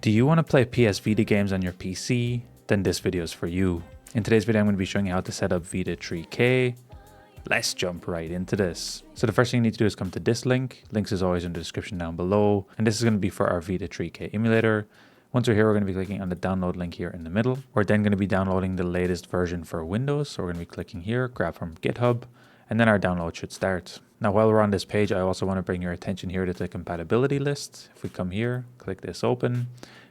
Do you want to play PS Vita games on your PC? Then this video is for you. In today's video, I'm going to be showing you how to set up Vita 3K. Let's jump right into this. So the first thing you need to do is come to this link. Links is always in the description down below. And this is going to be for our Vita 3K emulator. Once we're here, we're going to be clicking on the download link here in the middle. We're then going to be downloading the latest version for Windows. So we're going to be clicking here, grab from GitHub, and then our download should start. Now, while we're on this page, I also want to bring your attention here to the compatibility list. If we come here, click this open,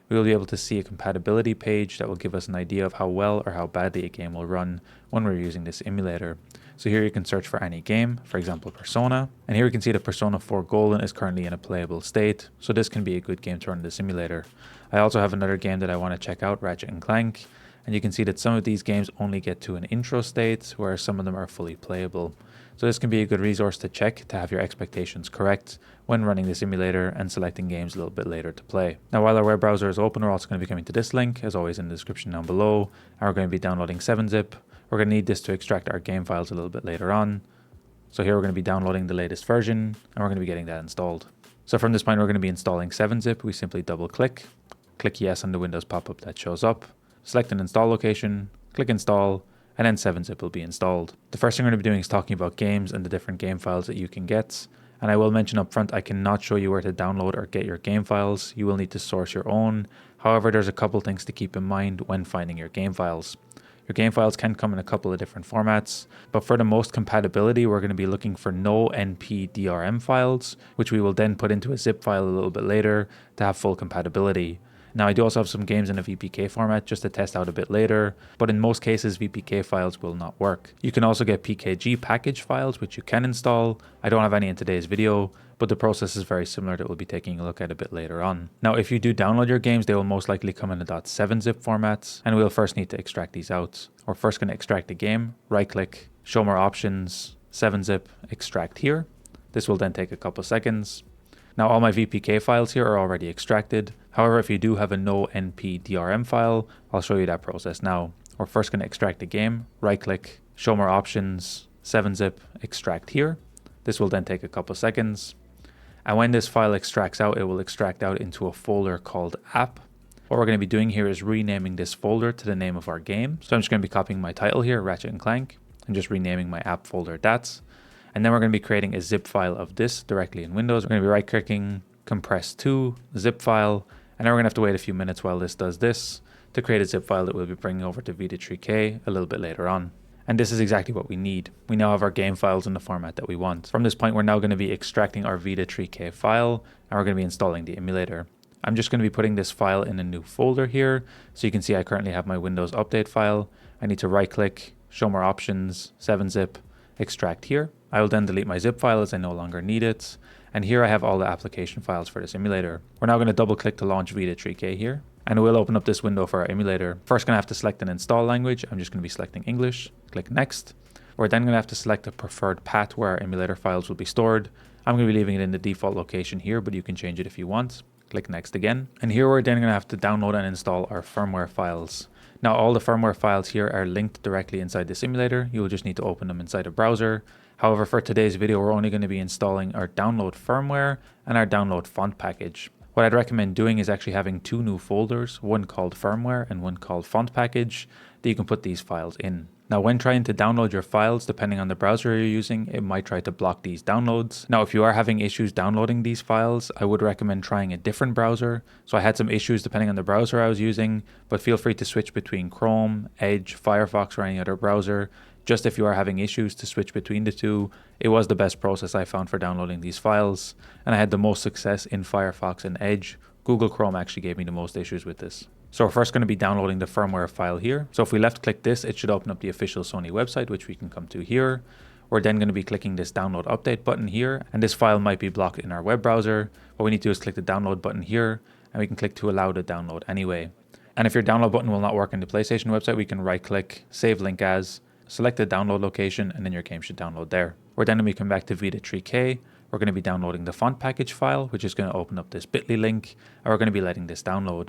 we will be able to see a compatibility page that will give us an idea of how well or how badly a game will run when we're using this emulator. So here you can search for any game, for example, Persona. And here you can see that Persona 4 Golden is currently in a playable state. So this can be a good game to run in this emulator. I also have another game that I want to check out, Ratchet & Clank. And you can see that some of these games only get to an intro state, whereas some of them are fully playable. So this can be a good resource to check to have your expectations correct when running this emulator and selecting games a little bit later to play. Now, while our web browser is open, we're also going to be coming to this link, as always in the description down below, and we're going to be downloading 7-zip. We're going to need this to extract our game files a little bit later on. So here we're going to be downloading the latest version, and we're going to be getting that installed. So from this point, we're going to be installing 7-zip. We simply double click yes on the Windows pop-up that shows up, select an install location, click install, and then 7-zip will be installed. The first thing we're going to be doing is talking about games and the different game files that you can get. And I will mention up front, I cannot show you where to download or get your game files. You will need to source your own. However, there's a couple things to keep in mind when finding your game files. Your game files can come in a couple of different formats, but for the most compatibility, we're going to be looking for no NP DRM files, which we will then put into a zip file a little bit later to have full compatibility. Now, I do also have some games in a VPK format just to test out a bit later, but in most cases, VPK files will not work. You can also get PKG package files, which you can install. I don't have any in today's video, but the process is very similar that we'll be taking a look at a bit later on. Now, if you do download your games, they will most likely come in a .7-zip formats, and we'll first need to extract these out. We're first going to extract the game, right-click, show more options, 7-zip, extract here. This will then take a couple seconds. Now, all my VPK files here are already extracted. However, if you do have a no NP DRM file, I'll show you that process now. We're first going to extract the game, right-click, show more options, 7-zip, extract here. This will then take a couple seconds. And when this file extracts out, it will extract out into a folder called app. What we're going to be doing here is renaming this folder to the name of our game. So I'm just going to be copying my title here, Ratchet & Clank, and just renaming my app folder that. And then we're going to be creating a zip file of this directly in Windows. We're going to be right-clicking, compress to, zip file, and then we're going to have to wait a few minutes while this does this to create a zip file that we'll be bringing over to Vita 3K a little bit later on. And this is exactly what we need. We now have our game files in the format that we want. From this point, we're now going to be extracting our Vita 3K file, and we're going to be installing the emulator. I'm just going to be putting this file in a new folder here. So you can see I currently have my Windows update file. I need to right-click, show more options, 7-zip, extract here. I will then delete my zip file as I no longer need it. And here I have all the application files for this emulator. We're now going to double click to launch Vita 3K here. And we'll open up this window for our emulator. First going to have to select an install language. I'm just going to be selecting English. Click next. We're then going to have to select a preferred path where our emulator files will be stored. I'm going to be leaving it in the default location here, but you can change it if you want. Click next again. And here we're then going to have to download and install our firmware files. Now all the firmware files here are linked directly inside this emulator. You will just need to open them inside a browser. However, for today's video, we're only going to be installing our download firmware and our download font package. What I'd recommend doing is actually having two new folders, one called firmware and one called font package, that you can put these files in. Now, when trying to download your files, depending on the browser you're using, it might try to block these downloads. Now, if you are having issues downloading these files, I would recommend trying a different browser. So I had some issues depending on the browser I was using, but feel free to switch between Chrome, Edge, Firefox, or any other browser. Just if you are having issues to switch between the two, it was the best process I found for downloading these files. And I had the most success in Firefox and Edge. Google Chrome actually gave me the most issues with this. So we're first going to be downloading the firmware file here. So if we left click this, it should open up the official Sony website, which we can come to here. We're then going to be clicking this download update button here. And this file might be blocked in our web browser. What we need to do is click the download button here, and we can click to allow the download anyway. And if your download button will not work in the PlayStation website, we can right click, save link as, select the download location, and then your game should download there. We're then going to come back to Vita 3K. We're going to be downloading the font package file, which is going to open up this bit.ly link, and we're going to be letting this download.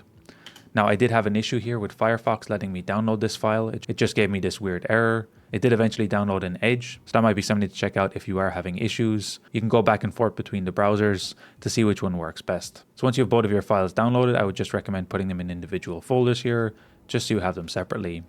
Now, I did have an issue here with Firefox letting me download this file. It just gave me this weird error. It did eventually download an Edge, so that might be something to check out if you are having issues. You can go back and forth between the browsers to see which one works best. So once you have both of your files downloaded, I would just recommend putting them in individual folders here, just so you have them separately.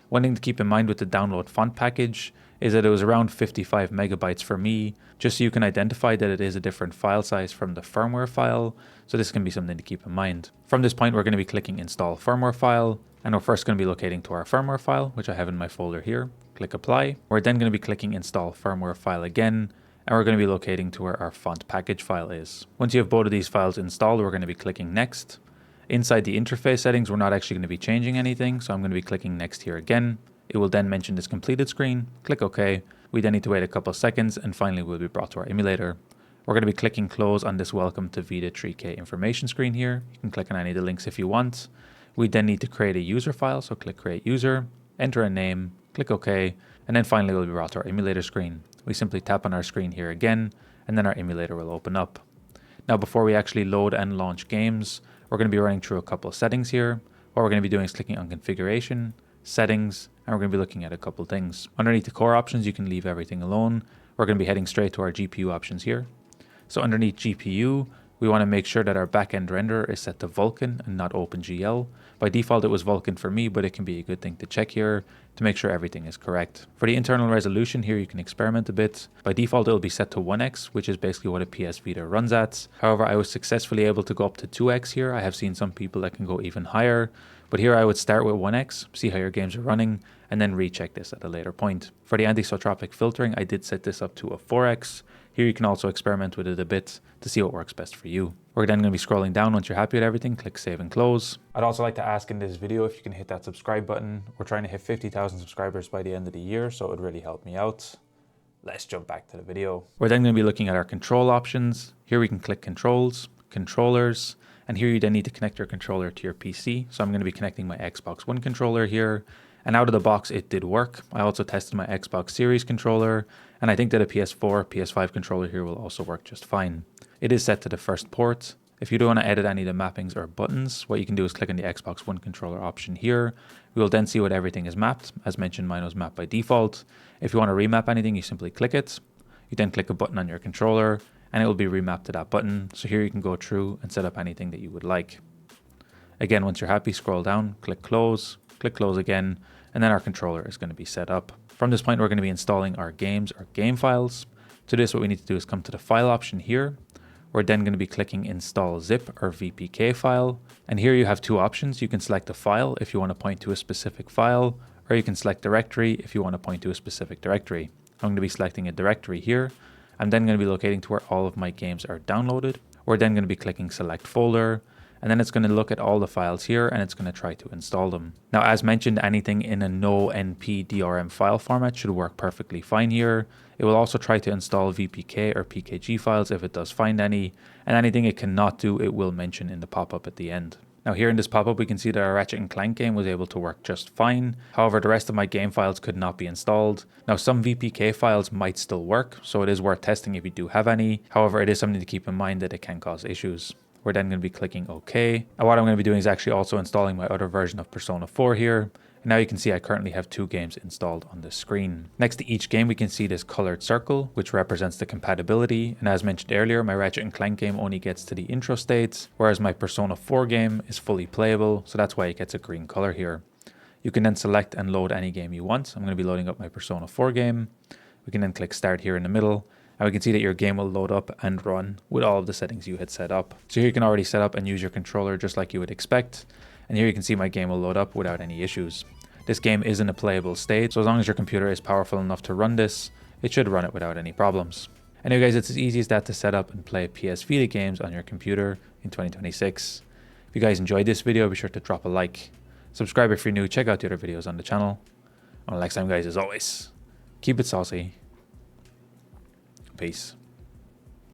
One thing to keep in mind with the download font package is that it was around 55 megabytes for me, just so you can identify that it is a different file size from the firmware file, so this can be something to keep in mind. From this point, we're going to be clicking install firmware file, and we're first going to be locating to our firmware file, which I have in my folder here. Click apply. We're then going to be clicking install firmware file again, and we're going to be locating to where our font package file is. Once you have both of these files installed, we're going to be clicking next. Inside the interface settings, we're not actually going to be changing anything, so I'm going to be clicking next here again. It will then mention this completed screen. Click OK. We then need to wait a couple of seconds, and finally we'll be brought to our emulator. We're going to be clicking close on this welcome to Vita 3K information screen here. You can click on any of the links if you want. We then need to create a user file, so click create user, enter a name, click OK, and then finally we'll be brought to our emulator screen. We simply tap on our screen here again, and then our emulator will open up. Now before we actually load and launch games, we're going to be running through a couple of settings here. What we're going to be doing is clicking on configuration, settings, and we're going to be looking at a couple things. Underneath the core options, you can leave everything alone. We're going to be heading straight to our GPU options here. So underneath GPU, we want to make sure that our backend renderer is set to Vulkan and not OpenGL. By default, it was Vulkan for me, but it can be a good thing to check here to make sure everything is correct. For the internal resolution here, you can experiment a bit. By default, it'll be set to 1x, which is basically what a PS Vita runs at. However, I was successfully able to go up to 2x here. I have seen some people that can go even higher, but here I would start with 1x, see how your games are running, and then recheck this at a later point. For the anisotropic filtering, I did set this up to a 4x. Here you can also experiment with it a bit to see what works best for you. We're then going to be scrolling down. Once you're happy with everything, click save and close. I'd also like to ask in this video if you can hit that subscribe button. We're trying to hit 50,000 subscribers by the end of the year, so it would really help me out. Let's jump back to the video. We're then going to be looking at our control options. Here we can click controls, controllers, and here you then need to connect your controller to your PC. So I'm going to be connecting my Xbox One controller here. And out of the box, it did work. I also tested my Xbox Series controller, and I think that a PS4, PS5 controller here will also work just fine. It is set to the first port. If you do want to edit any of the mappings or buttons, what you can do is click on the Xbox One controller option here. We will then see what everything is mapped. As mentioned, mine was mapped by default. If you want to remap anything, you simply click it. You then click a button on your controller, and it will be remapped to that button. So here you can go through and set up anything that you would like. Again, once you're happy, scroll down, click close again, and then our controller is going to be set up. From this point, we're going to be installing our games or game files. To this, what we need to do is come to the file option here. We're then going to be clicking install zip or VPK file. And here you have two options. You can select a file if you want to point to a specific file, or you can select directory if you want to point to a specific directory. I'm going to be selecting a directory here. I'm then going to be locating to where all of my games are downloaded. We're then going to be clicking select folder, and then it's going to look at all the files here and it's going to try to install them. Now, as mentioned, anything in a no NP DRM file format should work perfectly fine here. It will also try to install VPK or PKG files if it does find any, and anything it cannot do, it will mention in the pop-up at the end. Now here in this pop-up, we can see that our Ratchet & Clank game was able to work just fine. However, the rest of my game files could not be installed. Now some VPK files might still work, so it is worth testing if you do have any. However, it is something to keep in mind that it can cause issues. We're then going to be clicking OK. And what I'm going to be doing is actually also installing my other version of Persona 4 here. And now you can see I currently have 2 games installed on this screen. Next to each game, we can see this colored circle, which represents the compatibility. And as mentioned earlier, my Ratchet & Clank game only gets to the intro states, whereas my Persona 4 game is fully playable. So that's why it gets a green color here. You can then select and load any game you want. I'm going to be loading up my Persona 4 game. We can then click start here in the middle. And we can see that your game will load up and run with all of the settings you had set up. So here you can already set up and use your controller just like you would expect. And here you can see my game will load up without any issues. This game is in a playable state, so as long as your computer is powerful enough to run this, it should run it without any problems. Anyway guys, it's as easy as that to set up and play PS Vita games on your computer in 2026. If you guys enjoyed this video, be sure to drop a like. Subscribe if you're new, check out the other videos on the channel. Until next time guys, as always, keep it saucy. Peace.